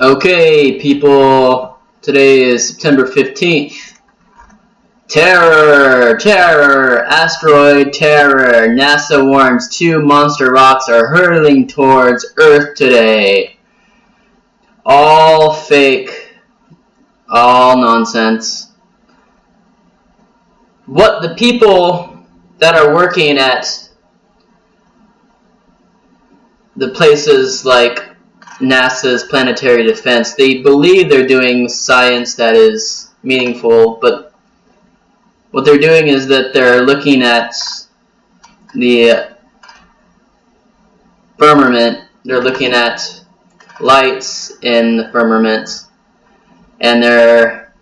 Okay, people, today is September 15th. Terror, asteroid terror. NASA warns 2 monster rocks are hurtling towards Earth today. All fake, all nonsense. What the people that are working at the places like NASA's planetary defense, they believe they're doing science that is meaningful, but what they're doing is that they're looking at the firmament, they're looking at lights in the firmament, and they're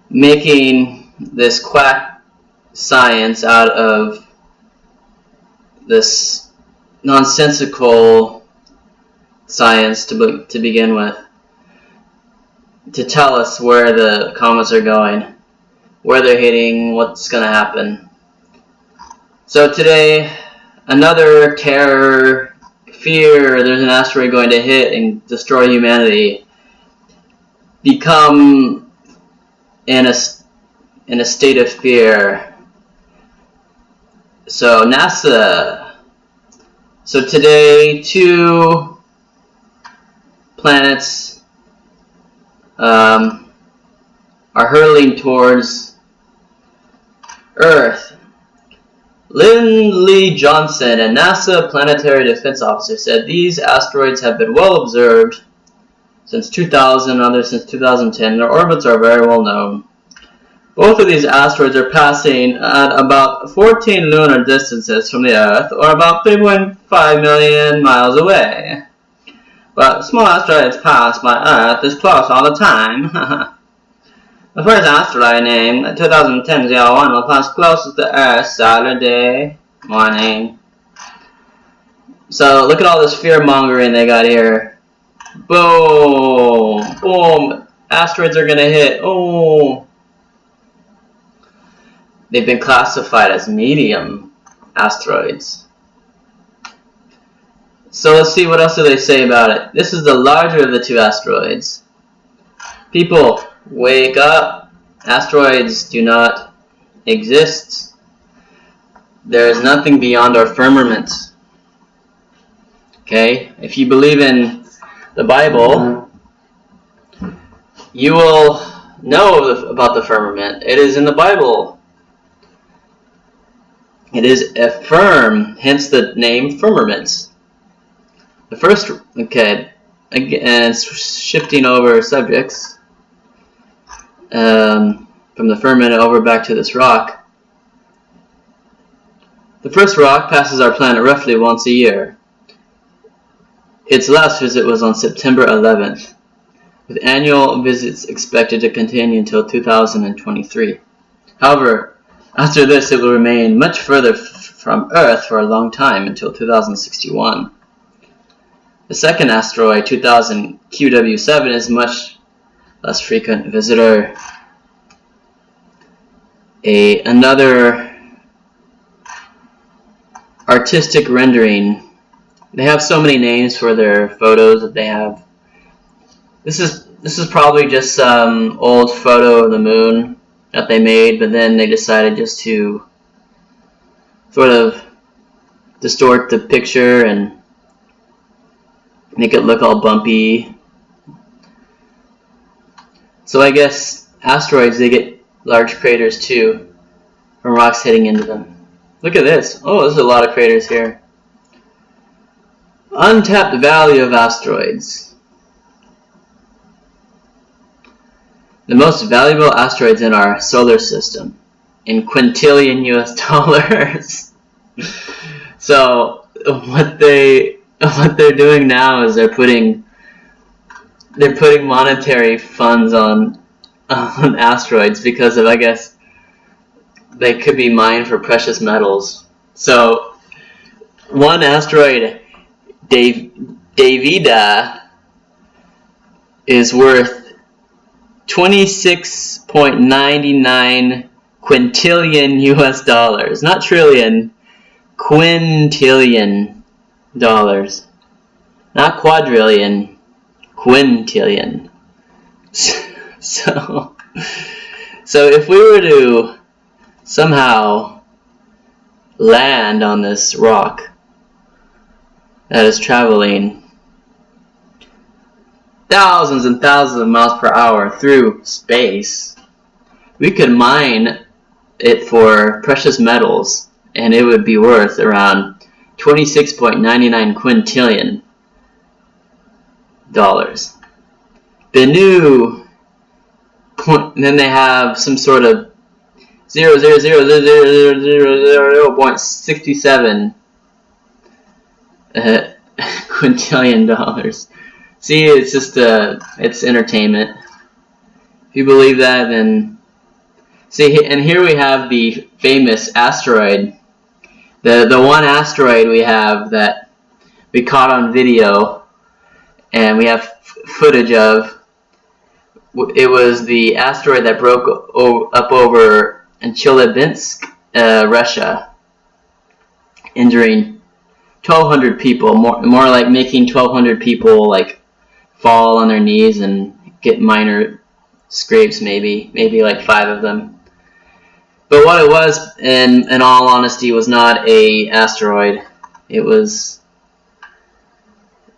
making this quack science out of this nonsensical science to begin with, to tell us where the comets are going, where they're hitting, what's going to happen. So today, another terror, fear, there's an asteroid going to hit and destroy humanity, become in a state of fear. So NASA, so today 2 planets are hurtling towards Earth. Lindley Johnson, a NASA planetary defense officer, said these asteroids have been well observed since 2000, others since 2010. Their orbits are very well known. Both of these asteroids are passing at about 14 lunar distances from the Earth, or about 3.5 million miles away. But small asteroids pass by Earth this close all the time. The first asteroid named 2010-01 will pass closest to Earth Saturday morning. So look at all this fear mongering they got here. Boom! Boom! Asteroids are gonna hit. Oh! They've been classified as medium asteroids. So let's see, what else do they say about it. This is the larger of the 2 asteroids. People, wake up. Asteroids do not exist. There is nothing beyond our firmament. Okay? If you believe in the Bible, you will know about the firmament. It is in the Bible. It is a firm, hence the name firmament. The first, okay, and shifting over subjects from the firmament over back to this rock. The first rock passes our planet roughly once a year. Its last visit was on September 11th, with annual visits expected to continue until 2023. However, after this, it will remain much further from Earth for a long time, until 2061. The second asteroid, 2000 QW7, is much less frequent visitor. Another artistic rendering. They have so many names for their photos that they have. This is probably just some old photo of the moon that they made, but then they decided just to sort of distort the picture and make it look all bumpy. So I guess asteroids, they get large craters too from rocks hitting into them. Look at this. Oh, there's a lot of craters here. Untapped value of asteroids. The most valuable asteroids in our solar system, in quintillion US dollars. So what they're doing now is they're putting monetary funds on asteroids because of, I guess, they could be mined for precious metals. So one asteroid, Davida, is worth 26.99 quintillion US dollars. Not trillion, quintillion dollars. Not quadrillion, quintillion. So if we were to somehow land on this rock that is traveling thousands and thousands of miles per hour through space, we could mine it for precious metals, and it would be worth around 26.99 quintillion dollars. The new point, then they have some sort of 0.67 quintillion dollars. See, it's just it's entertainment. If you believe that, then see. And here we have the famous asteroid, the one asteroid we have that we caught on video, and we have footage of. It was the asteroid that broke up over in Chelyabinsk, Russia, injuring 1,200 people. More like making 1,200 people like fall on their knees and get minor scrapes, maybe like 5 of them. But what it was, in all honesty, was not a asteroid. It was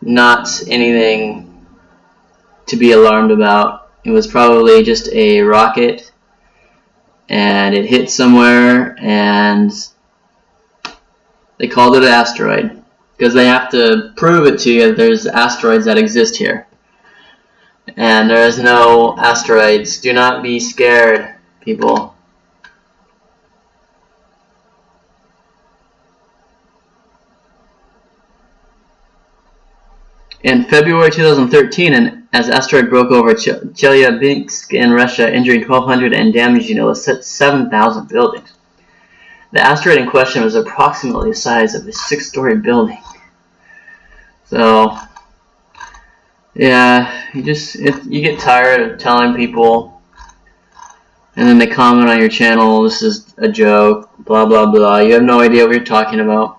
not anything to be alarmed about. It was probably just a rocket, and it hit somewhere, and they called it an asteroid because they have to prove it to you that there's asteroids that exist here. And there is no asteroids. Do not be scared, people. In February 2013, as asteroid broke over Chelyabinsk in Russia, injuring 1,200 and damaging 7,000 buildings. The asteroid in question was approximately the size of a 6-story building. So, yeah, you get tired of telling people, and then they comment on your channel, this is a joke, blah blah blah. You have no idea what you're talking about.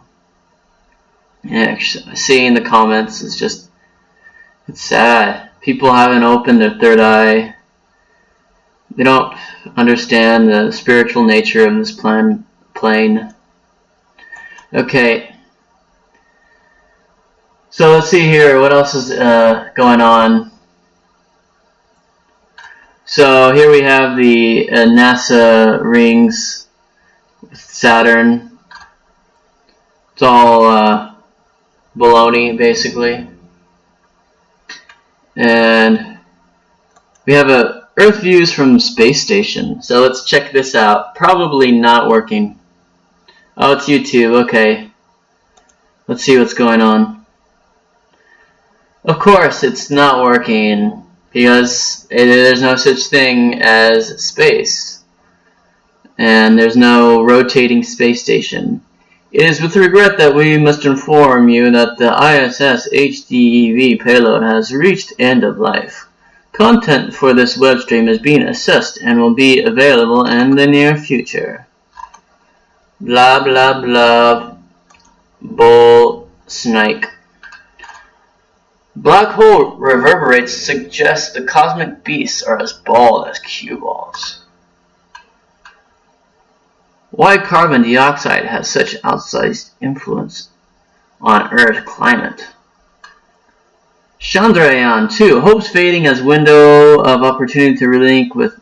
Yeah, seeing the comments is just, it's sad. People haven't opened their third eye. They don't understand the spiritual nature of this plane. Okay. So let's see here. What else is going on? So here we have the NASA rings with Saturn. It's all baloney, basically. And we have a Earth views from space station. So let's check this out. Probably not working. Oh, it's YouTube. Okay. Let's see what's going on. Of course, it's not working because there's no such thing as space. And there's no rotating space station. It is with regret that we must inform you that the ISS HDEV payload has reached end of life. Content for this web stream is being assessed and will be available in the near future. Blah blah blah. Bull snake. Black hole reverberates suggest the cosmic beasts are as bald as cue balls. Why carbon dioxide has such outsized influence on Earth climate. Chandrayaan-2 hopes fading as window of opportunity to relink with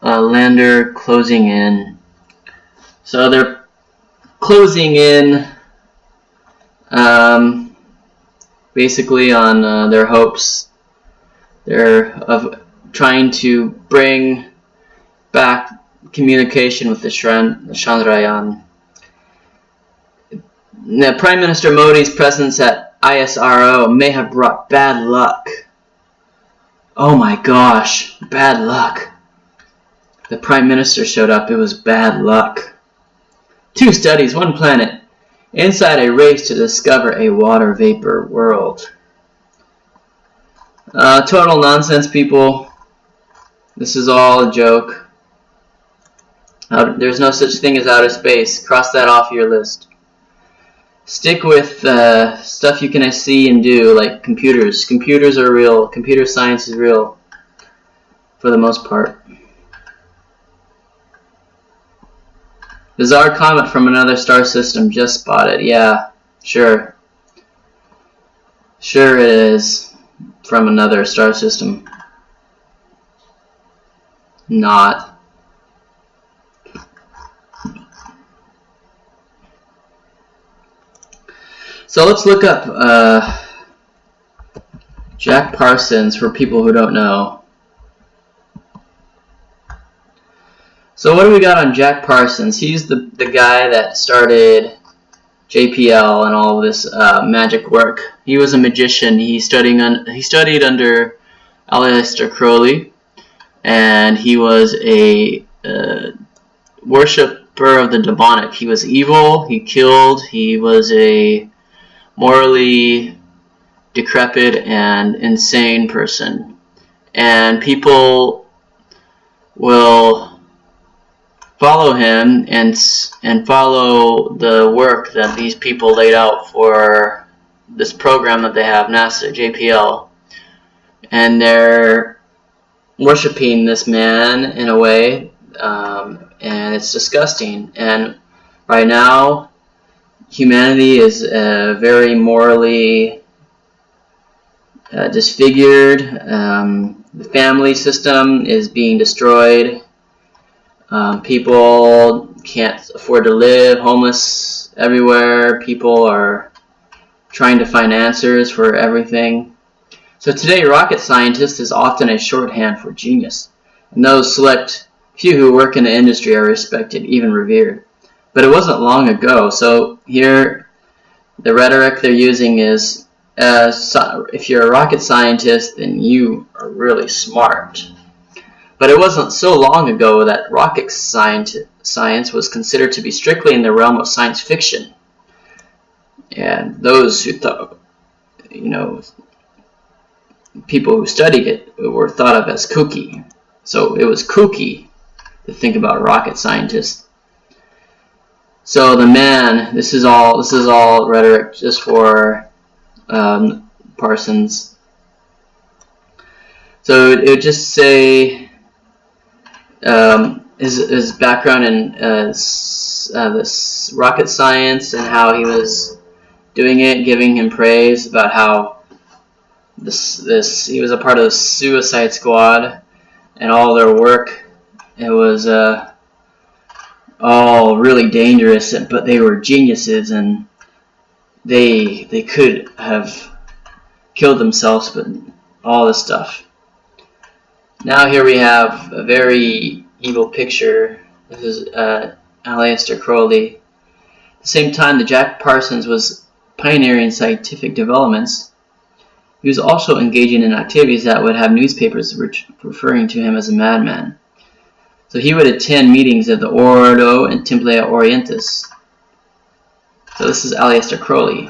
lander closing in. So they're closing in basically on their hopes. They're of trying to bring back communication with the Chandrayaan. Now, Prime Minister Modi's presence at ISRO may have brought bad luck. Oh my gosh, bad luck. The Prime Minister showed up, it was bad luck. 2 studies, 1 planet, inside a race to discover a water vapor world. Total nonsense, people. This is all a joke. There's no such thing as outer space. Cross that off your list. Stick with stuff you can see and do, like computers. Computers are real. Computer science is real for the most part. Bizarre comet from another star system just spotted. Yeah, sure. Sure it is from another star system. Not. So let's look up Jack Parsons for people who don't know. So what do we got on Jack Parsons? He's the guy that started JPL and all of this magic work. He was a magician. He studied under Aleister Crowley, and he was a worshipper of the demonic. He was evil. He killed. He was a morally decrepit and insane person, and people will follow him and follow the work that these people laid out for this program that they have, NASA, JPL, and they're worshiping this man in a way, and it's disgusting. And right now, humanity is very morally disfigured. The family system is being destroyed. People can't afford to live, homeless everywhere. People are trying to find answers for everything. So today, rocket scientist is often a shorthand for genius, and those select few who work in the industry are respected, even revered. But it wasn't long ago. So here, the rhetoric they're using is, if you're a rocket scientist, then you are really smart. But it wasn't so long ago that rocket science was considered to be strictly in the realm of science fiction. And those who thought, people who studied it were thought of as kooky. So it was kooky to think about rocket scientists. So the man, this is all rhetoric just for Parsons. So it would just say his background in this rocket science and how he was doing it, giving him praise about how he was a part of the Suicide Squad and all their work. It was all really dangerous, but they were geniuses, and they could have killed themselves, but all this stuff. Now here we have a very evil picture. This is Aleister Crowley. At the same time that Jack Parsons was pioneering scientific developments, he was also engaging in activities that would have newspapers referring to him as a madman. So he would attend meetings of the Ordo and Temple Orientis. So this is Aleister Crowley.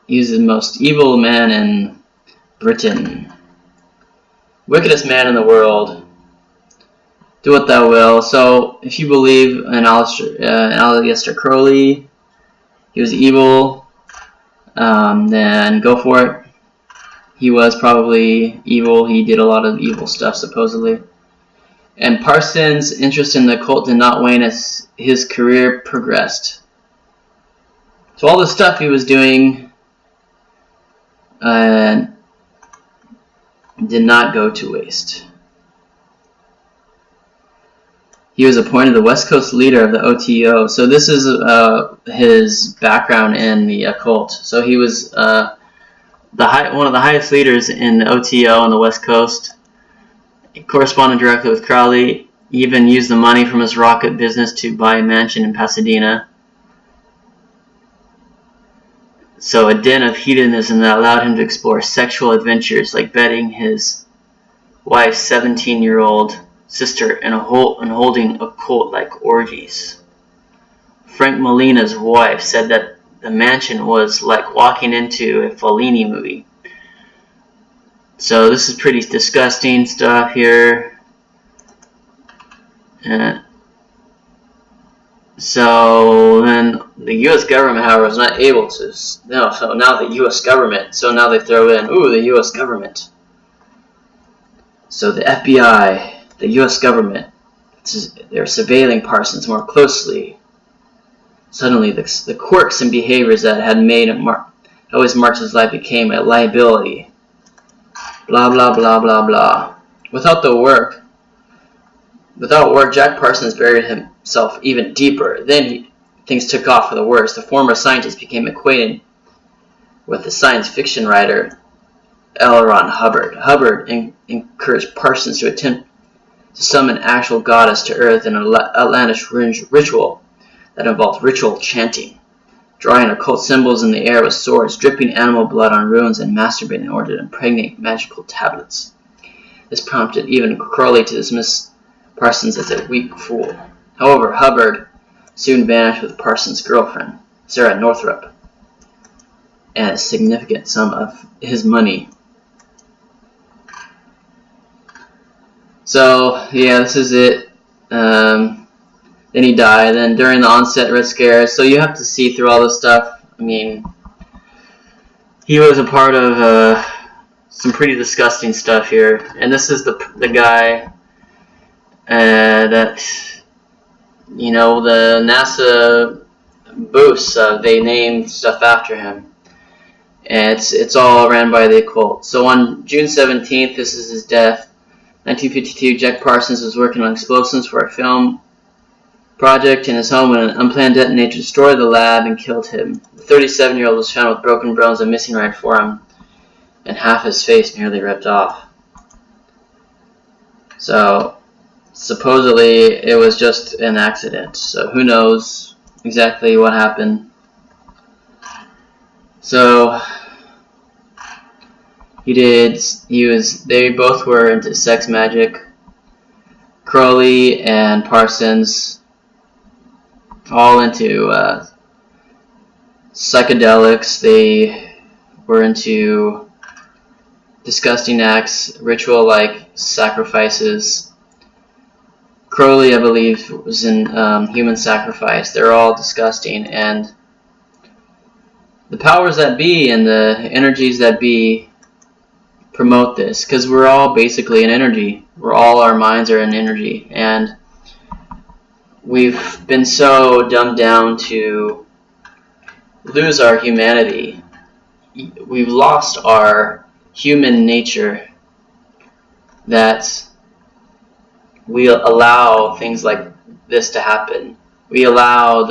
He's the most evil man in Britain. Wickedest man in the world. Do what thou will. So if you believe in Aleister Crowley, he was evil, then go for it. He was probably evil. He did a lot of evil stuff, supposedly. And Parsons' interest in the occult did not wane as his career progressed. So all the stuff he was doing did not go to waste. He was appointed the West Coast leader of the OTO. So this is his background in the occult. So he was one of the highest leaders in the OTO on the West Coast. He corresponded directly with Crowley. He even used the money from his rocket business to buy a mansion in Pasadena. So a den of hedonism that allowed him to explore sexual adventures like bedding his wife's 17-year-old sister and holding occult-like orgies. Frank Molina's wife said that the mansion was like walking into a Fellini movie. So this is pretty disgusting stuff here. So then the U.S. government, however, was not able to. No, so now the U.S. government. So now they throw in, ooh, the U.S. government. So the FBI, the U.S. government, they're surveilling Parsons more closely. Suddenly, the quirks and behaviors that had made him always marked his life became a liability. Blah blah blah blah blah. Without work, Jack Parsons buried himself even deeper. Then things took off for the worse. The former scientist became acquainted with the science fiction writer L. Ron Hubbard. Hubbard encouraged Parsons to attempt to summon an actual goddess to Earth in an outlandish ritual that involved ritual chanting, drawing occult symbols in the air with swords, dripping animal blood on runes, and masturbating in order to impregnate magical tablets. This prompted even Crowley to dismiss Parsons as a weak fool. However, Hubbard soon vanished with Parsons' girlfriend, Sarah Northrup, and a significant sum of his money. So, yeah, this is it. Then he died. Then during the onset Red Scare, so you have to see through all this stuff. I mean, he was a part of some pretty disgusting stuff here. And this is the guy that, you know, the NASA boosts, they named stuff after him. And it's all ran by the occult. So on June 17th, this is his death. 1952, Jack Parsons was working on explosives for a film project in his home when an unplanned detonator destroyed the lab and killed him. The 37-year-old was found with broken bones, a missing right forearm, and half his face nearly ripped off. So, supposedly, it was just an accident. So, who knows exactly what happened. So, they both were into sex magic. Crowley and Parsons, all into psychedelics. They were into disgusting acts, ritual-like sacrifices. Crowley, I believe, was in human sacrifice. They're all disgusting, and the powers that be and the energies that be promote this, because we're all basically an energy. Our minds are an energy, and we've been so dumbed down to lose our humanity. We've lost our human nature that we allow things like this to happen. We allow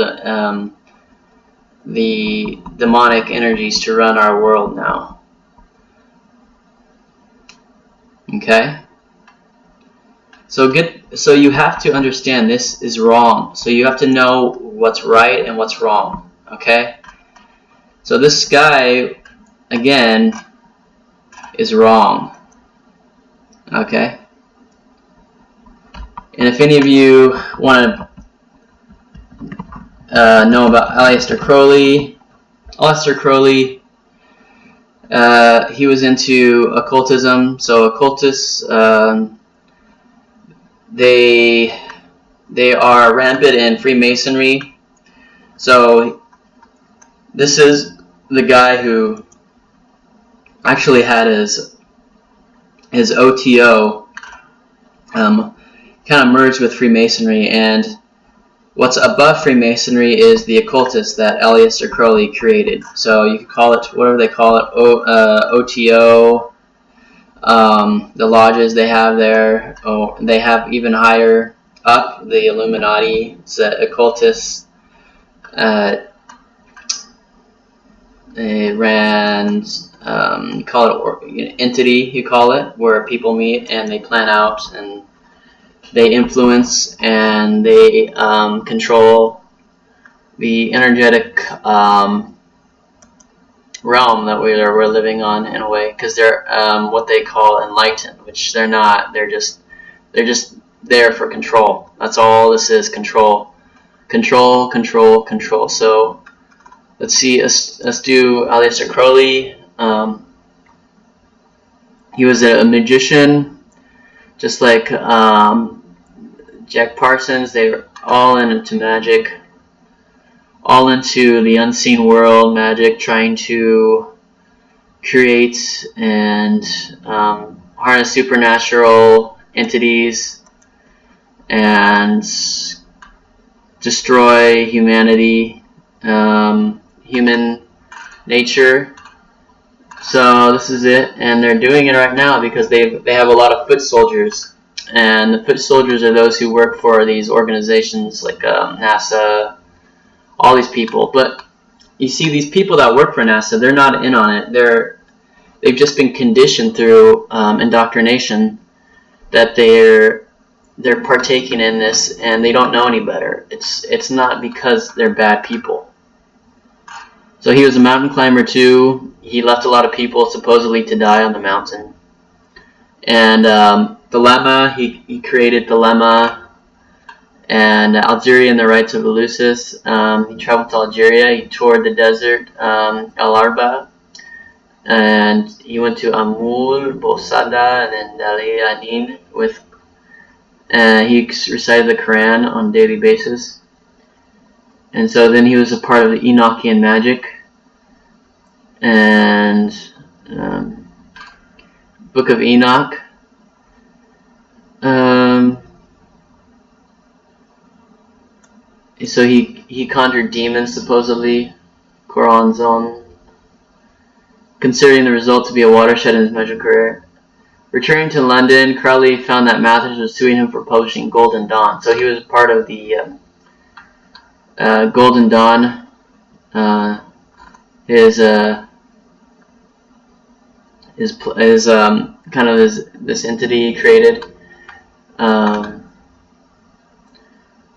the demonic energies to run our world now. Okay? So you have to understand this is wrong. So you have to know what's right and what's wrong. Okay? So this guy, again, is wrong. Okay? And if any of you want to know about Aleister Crowley, he was into occultism. So occultists, they are rampant in Freemasonry. So this is the guy who actually had his OTO kind of merged with Freemasonry, and what's above Freemasonry is the occultists that Aleister Crowley created. So you could call it whatever they call it, OTO. The lodges they have there, they have even higher up, the Illuminati. It's occultists. They ran, you call it entity, you call it, where people meet and they plan out and they influence and they control the energetic realm that we're living on, in a way, because they're what they call enlightened, which they're not. They're just there for control. That's all this is: control. So let's see. Let's do Aleister Crowley. He was a magician, just like Jack Parsons. They were all into magic. all into the unseen world, magic, trying to create and harness supernatural entities and destroy humanity, human nature. So this is it, and they're doing it right now because they have a lot of foot soldiers, and the foot soldiers are those who work for these organizations like NASA, all these people. But you see, these people that work for NASA, they're not in on it. They've just been conditioned through indoctrination that they're partaking in this, and they don't know any better. It's not because they're bad people. So he was a mountain climber too. He left a lot of people supposedly to die on the mountain. And Dilemma, he created Dilemma and Algeria and the Rights of Eleusis. He traveled to Algeria. He toured the desert, El Arba, and he went to Amul, Bosada, and then Dali Anin with. He recited the Quran on a daily basis. And so then he was a part of the Enochian magic and Book of Enoch. So he conjured demons supposedly, Coranzon, considering the result to be a watershed in his magic career. Returning to London, Crowley found that Mathers was suing him for publishing Golden Dawn. So he was part of the Golden Dawn. His kind of this entity he created.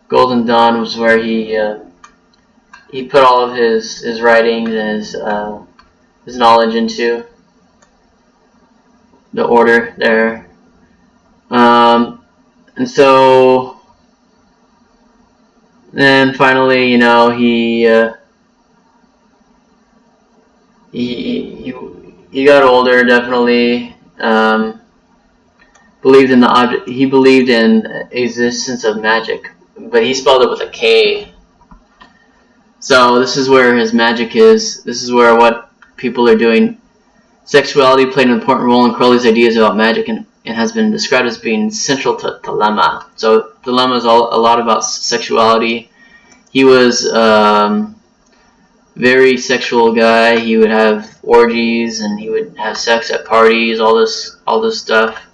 Golden Dawn was where he put all of his writings and his knowledge into the order there. And so then finally, he got older, definitely. Believed in the object. He believed in existence of magic, but he spelled it with a K. So this is where his magic is. This is where what people are doing. Sexuality played an important role in Crowley's ideas about magic, and has been described as being central to Dilemma. So Dilemma is a lot about sexuality. He was very sexual guy. He would have orgies and he would have sex at parties, all this stuff.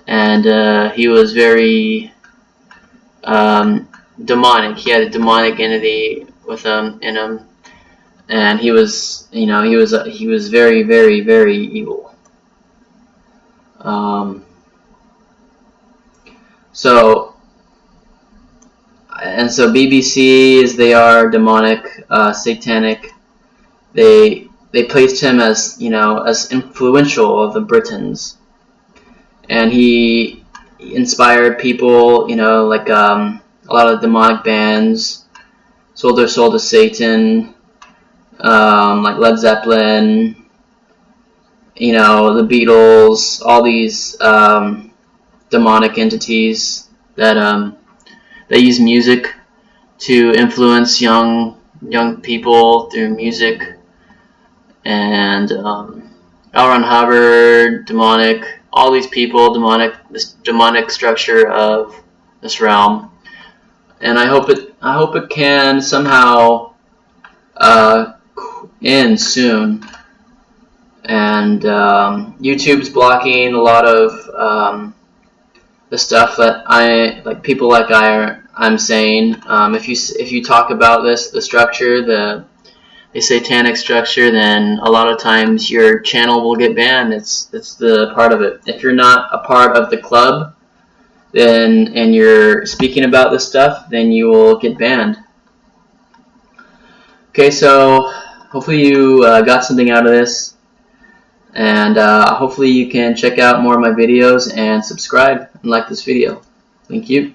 And he was very demonic. He had a demonic entity with him in him, and he was very, very, very evil. So BBC, as they are demonic, satanic, they placed him as as influential of the Britons, and he inspired people, like a lot of demonic bands sold their soul to Satan, like Led Zeppelin, the Beatles, all these demonic entities that use music to influence young people through music. And L. Ron Hubbard, demonic, all these people, demonic, this demonic structure of this realm. And I hope it can somehow end soon. And YouTube's blocking a lot of the stuff that people like I'm saying. If you talk about the structure, the satanic structure, then a lot of times your channel will get banned. It's the part of it. If you're not a part of the club, and you're speaking about this stuff, then you will get banned. Okay, so hopefully you got something out of this, and hopefully you can check out more of my videos and subscribe and like this video. Thank you.